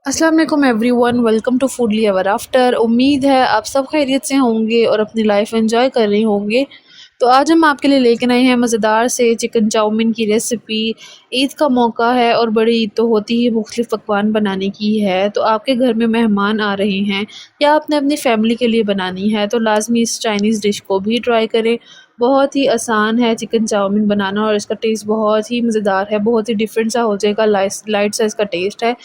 अस्सलाम वालेकुम everyone, welcome to foodly ever after. उम्मीद है आप सब खैरियत से होंगे और अपनी लाइफ एंजॉय कर रहे होंगे। तो आज हम आपके लिए लेकर आए हैं मज़ेदार से चिकन चाउमीन की रेसिपी। ईद का मौका है और बड़ी ईद तो होती ही मुख्तलिफ़ पकवान बनाने की है। तो आपके घर में मेहमान आ रहे हैं या आपने अपनी फैमिली के लिए बनानी है तो लाजमी इस चाइनीज़ डिश को भी ट्राई करें। बहुत ही आसान है चिकन चाउमीन बनाना और इसका टेस्ट बहुत ही मज़ेदार है, बहुत ही डिफरेंट सा हो जाएगा, लाइट सा इसका टेस्ट है।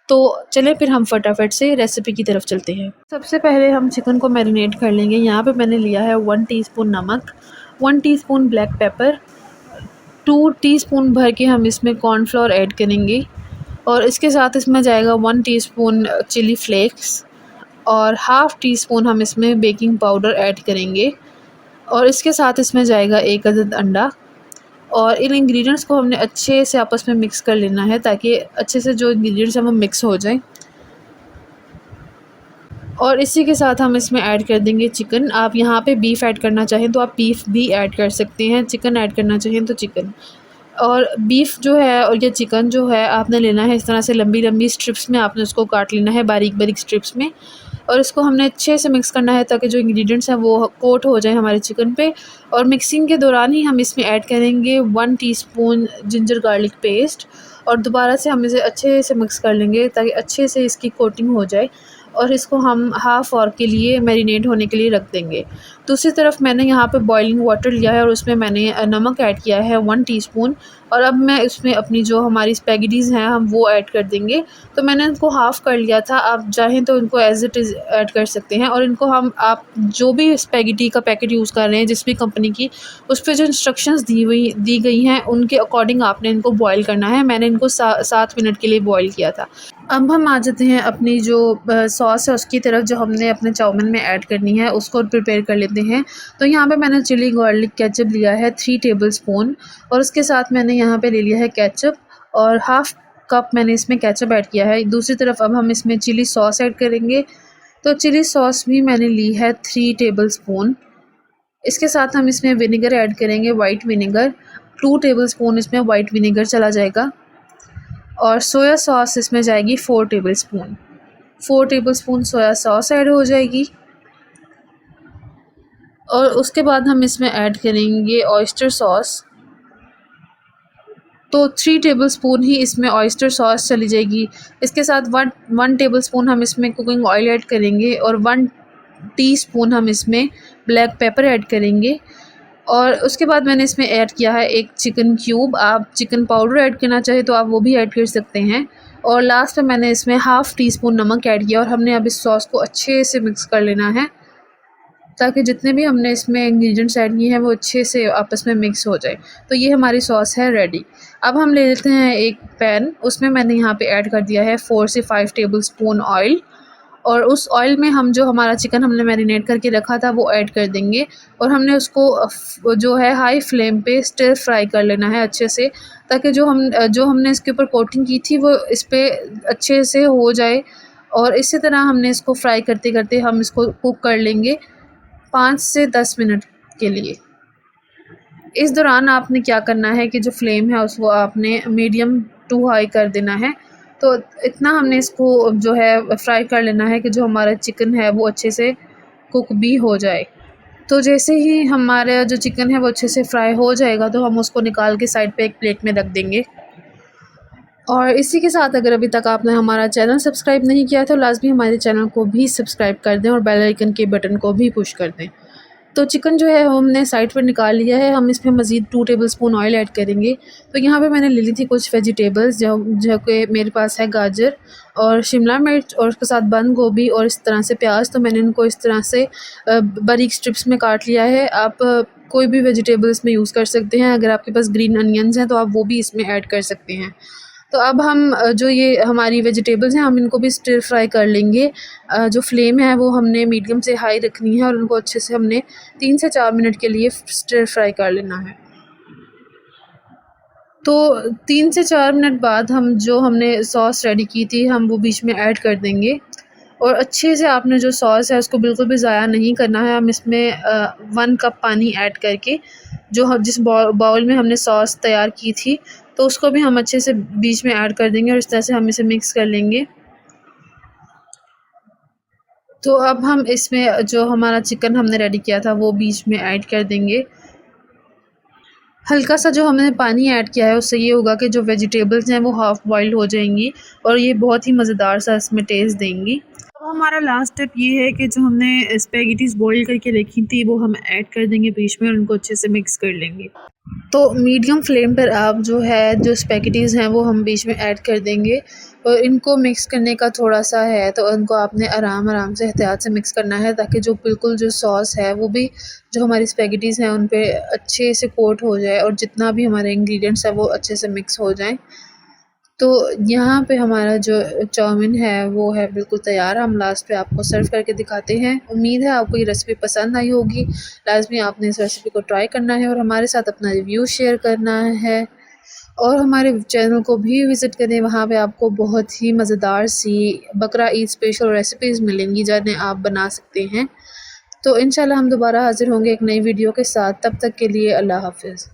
तो चलें फिर हम फटाफट से रेसिपी की तरफ चलते हैं। सबसे पहले हम चिकन को मैरिनेट कर लेंगे। यहाँ पे मैंने लिया है 1 टीस्पून नमक, 1 टीस्पून ब्लैक पेपर, 2 टीस्पून भर के हम इसमें कॉर्नफ्लोर ऐड करेंगे और इसके साथ इसमें जाएगा 1 टीस्पून चिली फ्लेक्स और हाफ़ टी स्पून हम इसमें बेकिंग पाउडर ऐड करेंगे और इसके साथ इसमें जाएगा 1 अदद अंडा। और इन इंग्रेडिएंट्स को हमने अच्छे से आपस में मिक्स कर लेना है ताकि अच्छे से जो इंग्रेडिएंट्स हैं वो मिक्स हो जाएं। और इसी के साथ हम इसमें ऐड कर देंगे चिकन। आप यहाँ पे बीफ ऐड करना चाहें तो आप बीफ भी ऐड कर सकते हैं, चिकन ऐड करना चाहें तो चिकन। और बीफ जो है और ये चिकन जो है आपने लेना है इस तरह से लंबी लंबी स्ट्रिप्स में, आपने उसको काट लेना है बारीक बारीक स्ट्रिप्स में। और इसको हमने अच्छे से मिक्स करना है ताकि जो इंग्रेडिएंट्स हैं वो कोट हो जाए हमारे चिकन पे। और मिक्सिंग के दौरान ही हम इसमें ऐड करेंगे 1 टीस्पून जिंजर गार्लिक पेस्ट और दोबारा से हम इसे अच्छे से मिक्स कर लेंगे ताकि अच्छे से इसकी कोटिंग हो जाए। और इसको हम हाफ़ आवर के लिए मैरिनेट होने के लिए रख देंगे। दूसरी तरफ मैंने यहाँ पे बॉइलिंग वाटर लिया है और उसमें मैंने नमक ऐड किया है 1 टीस्पून। और अब मैं इसमें अपनी जो हमारी स्पैगेटीज़ हैं हम वो ऐड कर देंगे। तो मैंने इनको हाफ़ कर लिया था, आप चाहें तो इनको एज़ इट इज़ ऐड कर सकते हैं। और इनको हम आप जो भी स्पैगेटी का पैकेट यूज़ कर रहे हैं जिस भी कंपनी की, उस पे जो इंस्ट्रक्शंस दी गई हैं उनके अकॉर्डिंग आपने इनको बॉयल करना है। मैंने इनको 7 मिनट के लिए बॉयल किया था। अब हम आ जाते हैं अपनी जो सॉस है उसकी तरफ, जो हमने अपने चाउमीन में ऐड करनी है उसको प्रिपेयर कर लेते हैं। तो यहाँ पे मैंने चिली गार्लिक केचप लिया है 3 टेबलस्पून और उसके साथ मैंने यहाँ पे ले लिया है केचप और हाफ़ कप मैंने इसमें केचप ऐड किया है। दूसरी तरफ अब हम इसमें चिली सॉस ऐड करेंगे। तो चिली सॉस भी मैंने ली है 3 टेबलस्पून। इसके साथ हम इसमें विनेगर ऐड करेंगे, वाइट विनेगर 2 टेबलस्पून इसमें वाइट विनेगर चला जाएगा। और सोया सॉस इसमें जाएगी 4 tablespoon. 4 tablespoon soya sauce add हो जाएगी। और उसके बाद हम इसमें ऐड करेंगे ऑयस्टर सॉस। तो 3 टेबलस्पून ही इसमें ऑयस्टर सॉस चली जाएगी। इसके साथ 1 टेबलस्पून हम इसमें कुकिंग ऑयल ऐड करेंगे और 1 टीस्पून हम इसमें ब्लैक पेपर ऐड करेंगे। और उसके बाद मैंने इसमें ऐड किया है एक चिकन क्यूब। आप चिकन पाउडर ऐड करना चाहे तो आप वो भी ऐड कर सकते हैं। और लास्ट में मैंने इसमें हाफ़ टी स्पून नमक ऐड किया और हमने अब इस सॉस को अच्छे से मिक्स कर लेना है ताकि जितने भी हमने इसमें इंग्रेडिएंट्स ऐड किए हैं वो अच्छे से आपस में मिक्स हो जाए। तो ये हमारी सॉस है रेडी। अब हम ले लेते हैं एक पैन, उसमें मैंने यहाँ पे ऐड कर दिया है 4 से 5 टेबलस्पून ऑयल। और उस ऑयल में हम जो हमारा चिकन हमने मैरिनेट करके रखा था वो ऐड कर देंगे। और हमने उसको जो है हाई फ्लेम पे स्टिर फ्राई कर लेना है अच्छे से ताकि जो हमने इसके ऊपर कोटिंग की थी वो इस पे अच्छे से हो जाए। और इसी तरह हमने इसको फ्राई करते करते हम इसको कुक कर लेंगे 5 से 10 मिनट के लिए। इस दौरान आपने क्या करना है कि जो फ्लेम है उसको आपने मीडियम टू हाई कर देना है। तो इतना हमने इसको जो है फ्राई कर लेना है कि जो हमारा चिकन है वो अच्छे से कुक भी हो जाए। तो जैसे ही हमारा जो चिकन है वो अच्छे से फ्राई हो जाएगा तो हम उसको निकाल के साइड पे एक प्लेट में रख देंगे। और इसी के साथ अगर अभी तक आपने हमारा चैनल सब्सक्राइब नहीं किया तो लाजमी हमारे चैनल को भी सब्सक्राइब कर दें और बेल आइकन के बटन को भी पुश कर दें। तो चिकन जो है हमने साइड पर निकाल लिया है। हम इसमें मज़ीद 2 टेबलस्पून ऑयल ऐड करेंगे। तो यहाँ पे मैंने ले ली थी कुछ वेजिटेबल्स जो कि मेरे पास है गाजर और शिमला मिर्च और उसके साथ बंद गोभी और इस तरह से प्याज। तो मैंने इनको इस तरह से बारीक स्ट्रिप्स में काट लिया है। आप कोई भी वेजिटेबल इसमें यूज़ कर सकते हैं। अगर आपके पास ग्रीन अनियंस हैं तो आप वो भी इसमें ऐड कर सकते हैं। तो अब हम जो ये हमारी वेजिटेबल्स हैं हम इनको भी स्टिर फ्राई कर लेंगे। जो फ्लेम है वो हमने मीडियम से हाई रखनी है और उनको अच्छे से हमने 3 से 4 मिनट के लिए स्टिर फ्राई कर लेना है। तो 3 से 4 मिनट बाद हम जो हमने सॉस रेडी की थी हम वो बीच में ऐड कर देंगे। और अच्छे से आपने जो सॉस है उसको बिल्कुल भी ज़ाया नहीं करना है। हम इसमें 1 कप पानी ऐड करके जिस बाउल में हमने सॉस तैयार की थी तो उसको भी हम अच्छे से बीच में ऐड कर देंगे और इस तरह से हम इसे मिक्स कर लेंगे। तो अब हम इसमें जो हमारा चिकन हमने रेडी किया था वो बीच में ऐड कर देंगे। हल्का सा जो हमने पानी ऐड किया है उससे ये होगा कि जो वेजिटेबल्स हैं वो हाफ़ बॉइल्ड हो जाएंगी और ये बहुत ही मज़ेदार सा इसमें टेस्ट देंगी। अब हमारा लास्ट स्टेप ये है कि जो हमने स्पैगेटीज़ बॉईल करके रखी थी वो हम ऐड कर देंगे बीच में और उनको अच्छे से मिक्स कर लेंगे। तो मीडियम फ्लेम पर आप जो है जो स्पैगेटीज़ हैं वो हम बीच में ऐड कर देंगे और इनको मिक्स करने का थोड़ा सा है तो उनको आपने आराम आराम से एहतियात से मिक्स करना है ताकि जो बिल्कुल जो सॉस है वो भी जो हमारी स्पैगेटीज़ हैं उन पे अच्छे से कोट हो जाए और जितना भी हमारे इंग्रेडिएंट्स है वो अच्छे से मिक्स हो जाएं। तो यहाँ पे हमारा जो चाउमीन है वो है बिल्कुल तैयार। हम लास्ट पे आपको सर्व करके दिखाते हैं। उम्मीद है आपको ये रेसिपी पसंद आई होगी। लाज़मी आपने इस रेसिपी को ट्राई करना है और हमारे साथ अपना रिव्यू शेयर करना है और हमारे चैनल को भी विज़िट करें। वहाँ पे आपको बहुत ही मज़ेदार सी बकरा ईद स्पेशल रेसिपीज़ मिलेंगी जिन्हें आप बना सकते हैं। तो इंशाल्लाह हम दोबारा हाज़िर होंगे एक नई वीडियो के साथ। तब तक के लिए अल्लाह हाफ़िज़।